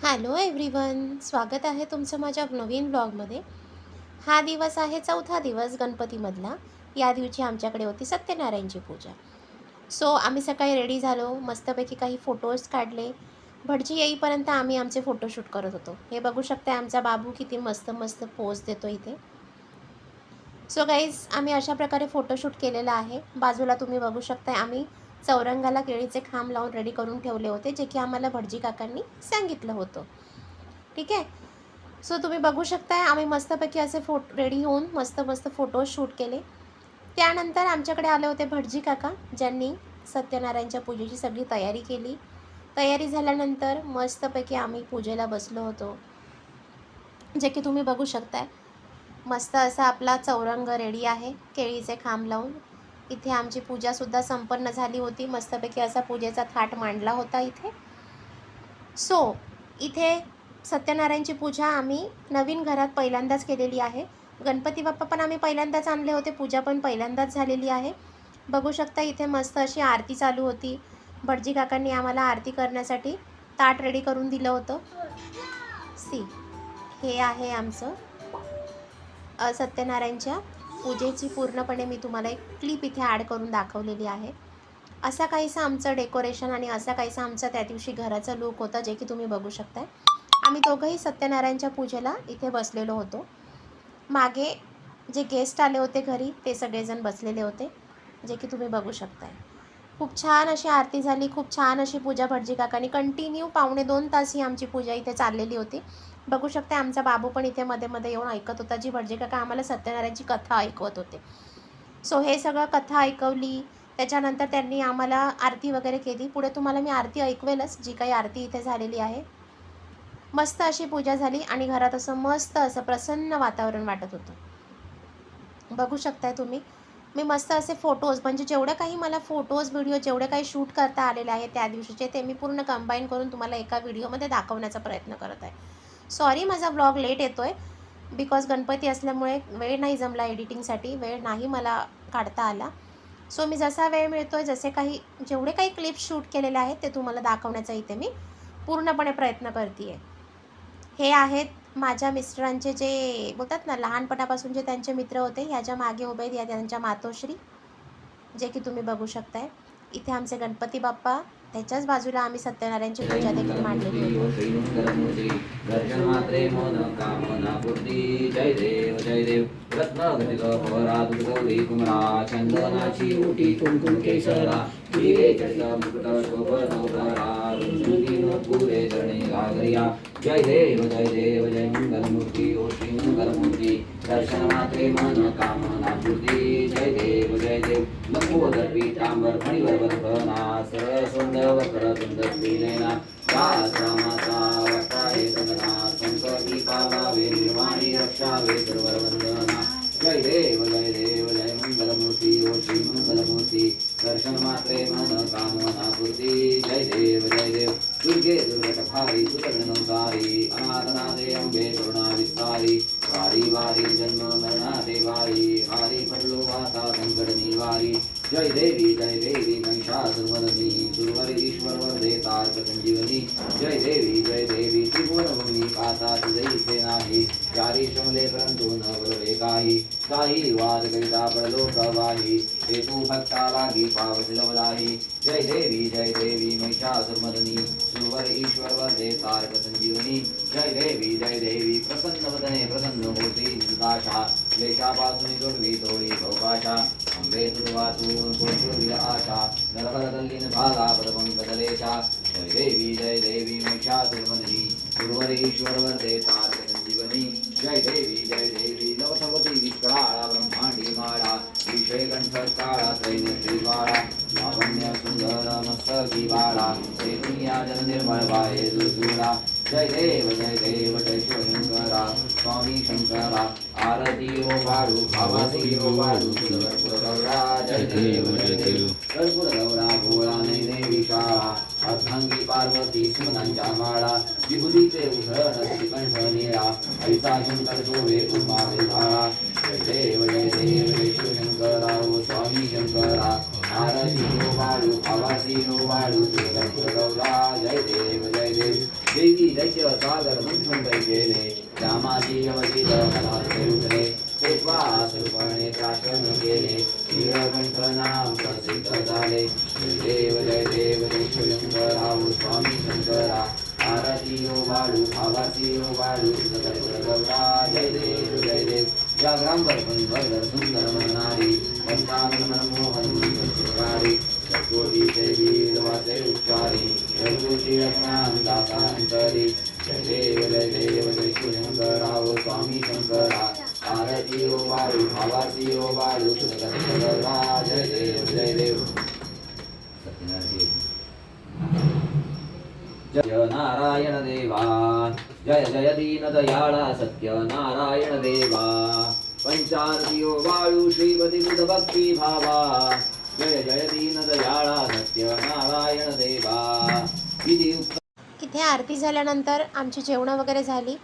Hello everyone, स्वागत आहे तुमचं माझ्या नवीन ब्लॉगमध्ये. हा दिवस आहे चौथा दिवस गणपतीमधला. या दिवशी आमच्याकडे होती सत्यनारायणची पूजा. सो आम्ही सकाळी रेडी झालो, मस्तपैकी काही फोटोज काढले. भटजी येईपर्यंत आम्ही आमचे फोटोशूट करत होतो. हे बघू शकता आमचा बाबू किती मस्त मस्त पोज देतो इथे. सो गाईज, आम्ही अशा प्रकारे फोटोशूट केलेला आहे. बाजूला तुम्ही बघू शकता आम्ही चौरंगाला केळीचे खांब लावून रेडी करून ठेवले होते, जे की आम्हाला भटजी काकांनी सांगितलं होतं. ठीक आहे. सो तुम्ही बघू शकताय आम्ही मस्तपैकी असे रेडी होऊन मस्त मस्त फोटो शूट केले. त्यानंतर आमच्याकडे आले होते भटजी काका, ज्यांनी सत्यनारायणच्या पूजेची सगळी तयारी केली. तयारी झाल्यानंतर मस्तपैकी आम्ही पूजेला बसलो होतो, जे की तुम्ही बघू शकताय. मस्त असा आपला चौरंग रेडी आहे केळीचे खांब लावून. इथे आमची पूजासुद्धा संपन्न झाली होती. मस्तपैकी असा पूजेचा थाट मांडला होता इथे. सो इथे सत्यनारायणची पूजा आम्ही नवीन घरात पहिल्यांदाच केलेली आहे. गणपती बाप्पा पण आम्ही पहिल्यांदाच आणले होते. पूजा पण पहिल्यांदाच झालेली आहे. बघू शकता इथे मस्त अशी आरती चालू होती. भटजी काकांनी आम्हाला आरती करण्यासाठी ताट रेडी करून दिलं होतं. सी, हे आहे आमचं सत्यनारायणच्या पूजेची पूर्णपणे मी तुम्हाला एक क्लिप इथे ॲड करून दाखवलेली आहे. असा काहीसा आमचं डेकोरेशन आणि असा काहीसा आमचा त्या दिवशी घराचा लूक होता, जे की तुम्ही बघू शकताय. आम्ही दोघंही सत्यनारायणच्या पूजेला इथे बसलेलो होतो. मागे जे गेस्ट आले होते घरी, ते सगळेजण बसलेले होते, जे की तुम्ही बघू शकताय. खूप छान अशी आरती झाली. खूप छान अशी पूजा भटजी काकांनी कंटिन्यू 2.5 तास ही आमची पूजा इथे चाललेली होती. बघू शकता आमचा बाबू पण इथे मध्ये मध्ये येऊन ऐकत होता, जी भटजी काका आम्हाला सत्यनारायणची कथा ऐकवत होते. सो हे सगळं कथा ऐकवली. त्याच्यानंतर त्यांनी आम्हाला आरती वगैरे केली. पुढे तुम्हाला मी आरती ऐकवेलच, जी काही आरती इथे झालेली आहे. मस्त अशी पूजा झाली आणि घरात असं मस्त असं प्रसन्न वातावरण वाटत होतं. बघू शकताय तुम्ही. मी मस्त असे फोटोज, म्हणजे जेवढं काही मला फोटोज व्हिडिओ जेवढे काही शूट करता आलेले आहे त्या दिवशीचे, ते मी पूर्ण कंबाईन करून तुम्हाला एका व्हिडिओमध्ये दाखवण्याचा प्रयत्न करत आहे. सॉरी माझा ब्लॉग लेट येतो आहे, बिकॉज गणपती असल्यामुळे वेळ नाही जमला एडिटिंगसाठी, वेळ नाही मला काढता आला. सो मी जसा वेळ मिळतो आहे, जेवढे काही क्लिप्स शूट केलेले आहेत ते तुम्हाला दाखवण्याचा इथे मी पूर्णपणे प्रयत्न करते आहे. हे आहेत माझ्या मिस्टरांचे, जे बोलतात ना लहानपणापासून जे त्यांचे मित्र होते, ह्याच्या मागे उभे आहेत या त्यांच्या मातोश्री, जे की तुम्ही बघू शकताय. इथे आमचे गणपती बाप्पा, त्याच्याच बाजूला आम्ही सत्यनारायणची पूजा देखील मांडलेली होती. दर्शन मात्रे मन कामना पूर्ती. जय देव जय देव. रत्नघटित पवरा दुर्गौरी कुमरा. चंदनाची ओटी कुंकुम केशरा. हिरे जटित मुकुट शोभनोदरा. रुंजुकीन पुरे चरणी घागरिया. जय देव जय देव. जय मंगलमूर्ती ओ श्री मंगलमूर्ती. दर्शन मात्रे मन कामना पूर्ती. जय देव जय देव. लंबोदर पीतांबर फणीवर वरपना. सरळ सुंदर वक्र सुंदर लीलेना. रामाचा वटाये तदना. संकटी पावावे निर्वाणी रक्षावे सर्ववंदना. जय देव जय देव. जय मंगलमूर्ती ओ श्री मंगलमूर्ती. दर्शन मात्रे मन कामना पूर्ती. जय देव जय देव. दुर्गे दुर्गटभारी सुतगणनंसारी. अनाथनादे अंबे करुणा विस्तारी. वारी वारी जन्म मरणाते वारी. हारी पडलो वाता संकट निवारी. जय देवी महिषासुरमर्दिनी. सुरवरी ईश्वर वरदे तारक संजीवनी. जय देवी त्रिभुवनभूमी पाता तुझैसे नाही. चारी शमले परंतु न बळवे काही वाद कविता पडलो प्रवाही. ते तू भक्ता लागी पावसिल वलाही. जय देवी महिषासुरमर्दिनी. सुरवर ईश्वर वरदे तारक संजीवनी. जय देवी प्रसन्न वदने प्रसन्न होती निदाशा. क्लेशापासून सोडवी तोडी भोगाशा. अंबे तुझवातून कोशोरी आशा. नरहरदल्लीन भागा पदपंकजलेशा. जय देवी महिषासुरमर्दिनी. गुरुवर ईश्वर वरदे तारक संजीवनी. जय देवी नवसवती विकराळा ब्रह्मांडी माळा. विषय कंठ काळा त्रैनेत्री ज्वाळा. लावण्य सुंदर मस्तकी बाळा. प्रेमिया जन निर्मळ वाये दुर्जुळा. जय देव जय शिवशंकरा. स्वामी शंकरा. आरती ओ वाळू भावासी ओ वाळू. कर्पूर गौरा. जय देव कर्पूर गौरा. भोळा नैने विशाळा. अर्धांगी पार्वती सुमनांच्या माळा. विभूतीचे उधळण श्रीकंठ निळा. ऐसा शंकर शोभे उमा विधाळा. जय देव जय शिवशंकरा. ओ स्वामी शंकरा. आरती ओ वाळू भावासी ओ वाळू. कर्पूर गौरा. जय देव देवी दैत्य सागर मंथन कै केले रामाची अवधीत मला उठले श्वासरूपणे प्राशन केले नीलकंठ नाम प्रसिद्ध झाले जय देव जय शिवशंकराव स्वामी शंकरा आरती हो बाळू आवासी हो बाळू गौरा जय देव या ग्रामवर पण सुंदर मननारी पंचांग मनमोहन मंत्री कोटी देवी वाचे उच्चारी रघुची रत्नां दासांतरी जय देव जय शिवशंकराव स्वामी शंकरा आरती हो बाळू आवासी हो बाळू गौरा जय देव जय नारायण देवा जय जय दीन दयाळा सत्य नारायण देवा पंचारती ओ बाळू श्रीपती बुध भक्ती भावा जय जय दीन दयाळा सत्य नारायण देवा विधी इथे आरती झाल्यानंतर आमची जेवणं वगैरे झाली.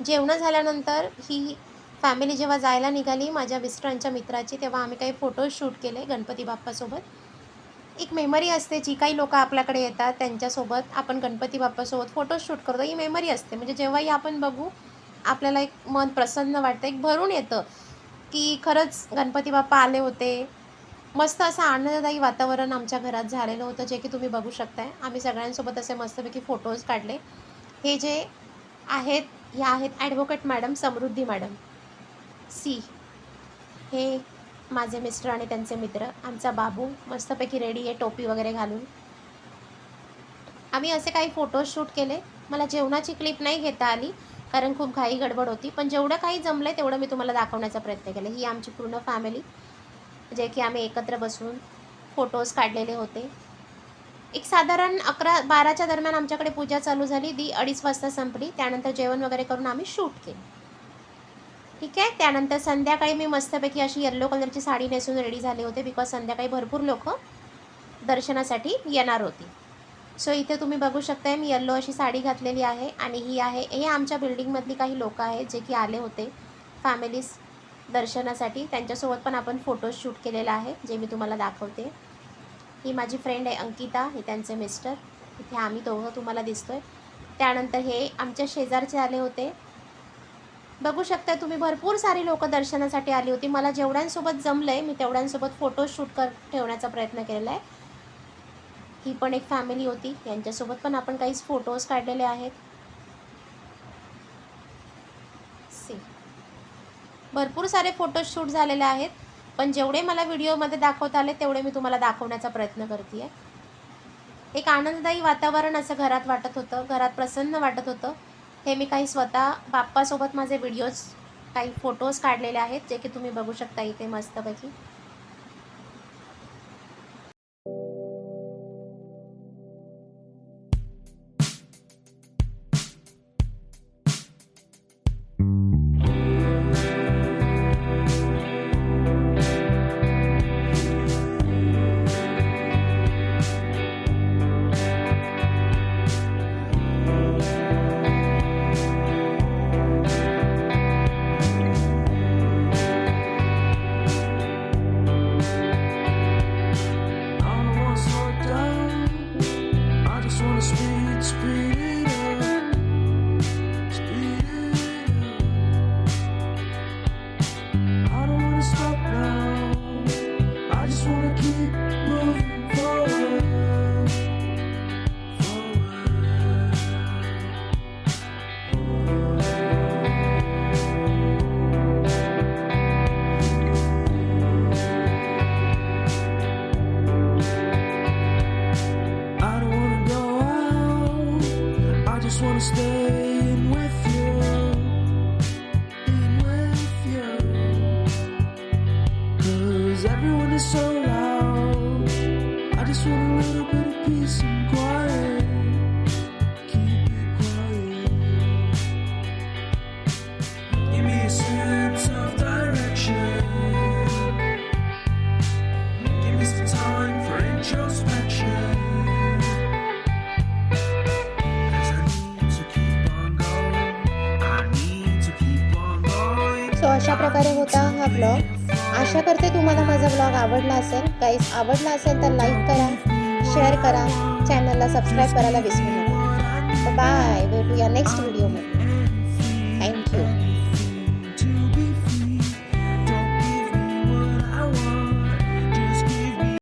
जेवणं झाल्यानंतर ही फॅमिली जेव्हा जायला निघाली माझ्या मिस्टरांच्या मित्राची, तेव्हा आम्ही काही फोटोज शूट केले गणपती बाप्पासोबत. एक मेमरी असते, जी काही लोकं आपल्याकडे येतात त्यांच्यासोबत आपण गणपती बाप्पासोबत फोटो शूट करतो. ही मेमरी असते, म्हणजे जेव्हाही आपण बघू आपल्याला एक मन प्रसन्न वाटतं, एक भरून येतं की खरंच गणपती बाप्पा आले होते. मस्त असं आनंददायी वातावरण आमच्या घरात झालेलं होतं, जे की तुम्ही बघू शकताय. आम्ही सगळ्यांसोबत असे मस्तपैकी फोटोज काढले. हे जे आहेत ह्या आहेत ॲडव्होकेट मॅडम समृद्धी मॅडम सी. हे माझे मिस्टर आणि त्यांचे मित्र. आमचा बाबू मस्तपैकी रेडी आहे टोपी वगैरे घालून. आम्ही असे काही फोटोज शूट केले. मला जेवणाची क्लिप नाही घेता आली कारण खूप घाई गडबड होती, पण जेवढं काही जमलं आहे तेवढं मी तुम्हाला दाखवण्याचा प्रयत्न केला. ही आमची पूर्ण फॅमिली, जे की आम्ही एकत्र बसून फोटोज काढलेले होते. एक साधारण 11-12च्या दरम्यान आमच्याकडे पूजा चालू झाली. ती 2:30 वाजता संपली. त्यानंतर जेवण वगैरे करून आम्ही शूट केलं. ठीक आहे. त्यानंतर संध्याकाळी मी मस्तपैकी अशी येल्लो कलरची साडी नेसून रेडी झाले होते, बिकॉज संध्याकाळी भरपूर लोक दर्शनासाठी येणार होती. सो इथे तुम्ही बघू शकताय मी येल्लो अशी साडी घातलेली आहे. आणि हे आमच्या बिल्डिंगमधली काही लोक आहेत जे की आले होते फॅमिलीज दर्शनासाठी. त्यांच्यासोबत पण आपण फोटो शूट केलेला आहे, जे मी तुम्हाला दाखवते. ही माझी फ्रेंड आहे अंकिता, हे त्यांचे मिस्टर. इथे आम्ही दोघं तुम्हाला दिसतोय. त्यानंतर हे आमच्या शेजारचे आले होते. बघू शकता तुम्ही भरपूर सारी लोक दर्शनासाठी आली होती. मला जेवढ्यांसोबत जमलंय मी तेवढ्यांसोबत फोटो शूट ठेवण्याचा प्रयत्न केलेला आहे. ही पण एक फॅमिली होती, यांच्यासोबत पण आपण काही फोटोज काढलेले आहेत. भरपूर सारे फोटोज शूट झालेले आहेत, पण जेवढे मला व्हिडिओमध्ये दाखवता आले तेवढे मी तुम्हाला दाखवण्याचा प्रयत्न करते आहे. एक आनंददायी वातावरण असं घरात वाटत होतं, घरात प्रसन्न वाटत होतं. हे मी काही स्वतः बाप्पासोबत माझे व्हिडिओज काही फोटोज काढलेले आहेत, जे की तुम्ही बघू शकता इथे मस्तपैकी. Everyone is so loud. I just want a little bit of peace and quiet. Keep it quiet. Give me a sense of direction. Give me some time for introspection. 'Cause I need to keep on going. I need to keep on going. So अशा प्रकारे होता हा blog. आशा करते तुम्हाला माझा blog आवडला असेल. गाईस आवडला असेल तर लाईक करा, शेअर करा, चॅनलला सबस्क्राईब करायला विसरू नका. बाय, भेटूया नेक्स्ट व्हिडिओ.